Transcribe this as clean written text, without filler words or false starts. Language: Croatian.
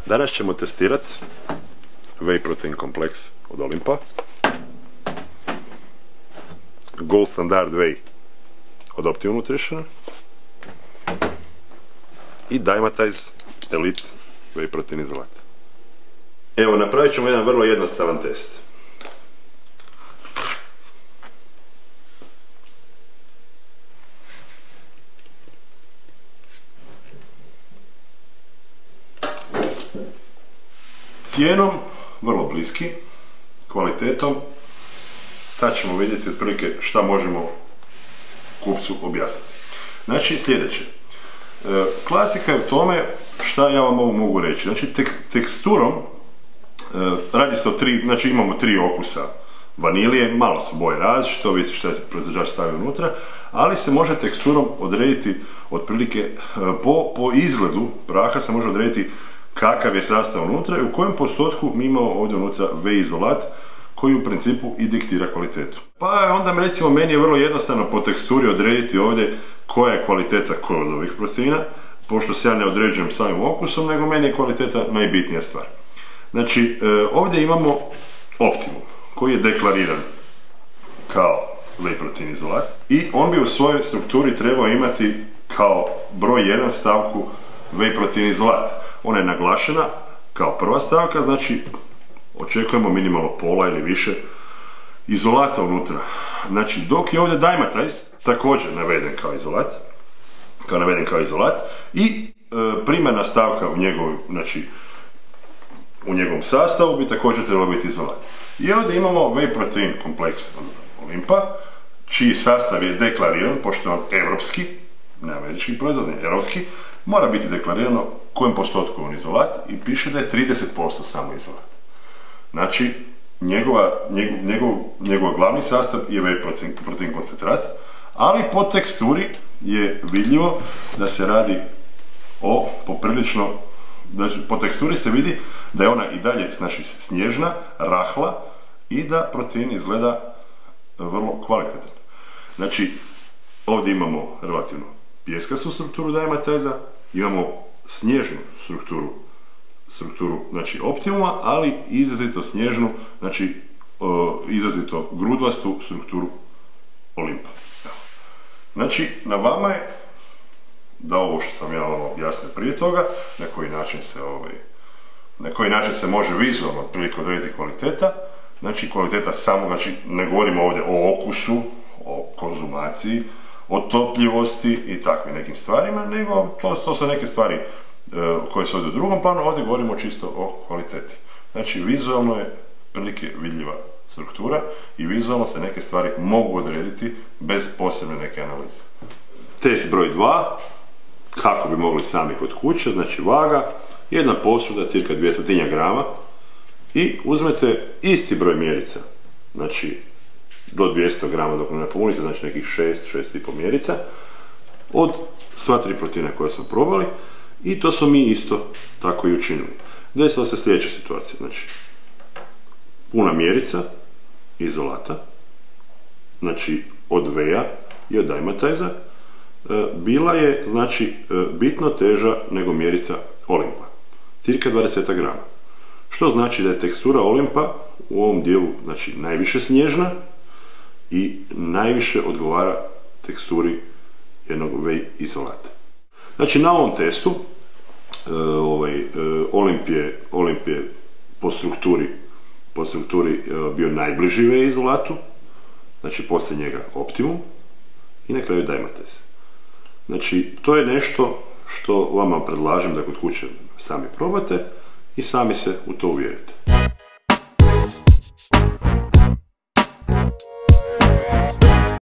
Danas ćemo testirati Whey Protein kompleks od Olimpa, Gold Standard Whey od Optimum Nutritiona i Dymatize Elite Whey Protein izolat. Evo, napravit ćemo jedan vrlo jednostavan test. Cijenom vrlo bliski, kvalitetom sad ćemo vidjeti otprilike šta možemo kupcu objasniti. Znači sljedeće, klasika je u tome šta ja vam mogu reći. Znači teksturom radi se o znači imamo 3 okusa vanilije, malo su boje različite, ovisi što je proizvođač stavio unutra, ali se može teksturom odrediti otprilike po izgledu praha se može odrediti kakav je sastav unutra i u kojem postotku mi imamo ovdje unutra whey izolat koji u principu i diktira kvalitetu. Pa onda recimo meni je vrlo jednostavno po teksturi odrediti ovdje koja je kvaliteta koje od ovih proteina, pošto se ja ne određujem samim okusom, nego meni je kvaliteta najbitnija stvar. Znači ovdje imamo Optimum koji je deklariran kao whey protein izolat i on bi u svojoj strukturi trebao imati kao broj 1 stavku whey protein izolat. Ona je naglašena kao prva stavka, znači očekujemo minimalno pola ili više izolata unutra. Znači dok je ovdje Dymatize također naveden kao izolat i primarna stavka u njegovom sastavu bi također trebalo biti izolat. I ovdje imamo whey protein kompleks Olimpa, čiji sastav je deklariran, pošto je on evropski, ne američki proizvod, ne evropski, mora biti deklarirano kojem postotku je on izolat i piše da je 30% samo izolat. Znači, njegov glavni sastav je whey protein koncentrat, ali po teksturi je vidljivo da se radi o poprilično, znači po teksturi se vidi da je ona i dalje snježna, rahla i da protein izgleda vrlo kvalitetan. Znači, ovdje imamo relativno pjeskastu strukturu Dymatize, imamo snježnu strukturu znači Optimuma, ali izrazito snježnu, znači izrazito grudvastu strukturu Olimpa. Znači, na vama je da ovo što sam ja vam objasnio prije toga, na koji način se može vizualno otprilike odrediti kvaliteta. Znači kvaliteta samo, znači ne govorimo ovdje o okusu, o konzumaciji, o topljivosti i takvim nekim stvarima, nego to su neke stvari koje su ovdje u drugom planu, ovdje govorimo čisto o kvaliteti. Znači vizualno je prilike vidljiva struktura i vizualno se neke stvari mogu odrediti bez posebne neke analize. Test broj 2, kako bi mogli sami kod kuće, znači vaga, jedna posuda, cirka 200 grama i uzmete isti broj mjerica, znači do 200 grama dok ne napunite, znači nekih 6,5 mjerica od sva 3 proteina koje smo probali i to smo mi isto tako i učinili. Desila se sljedeća situacija, znači puna mjerica izolata, znači od Whey-a i od Dymatize bila je znači bitno teža nego mjerica Olimpa, cirka 20 grama. Što znači da je tekstura Olimpa u ovom dijelu znači najviše snježna i najviše odgovara teksturi jednog whey izolata. Znači na ovom testu Olimp je po strukturi bio najbliži whey izolatu, znači poslije njega Optimum i na kraju Dymatize. Znači to je nešto što vama predlažem da kod kuće sami probate i sami se u to uvjerite.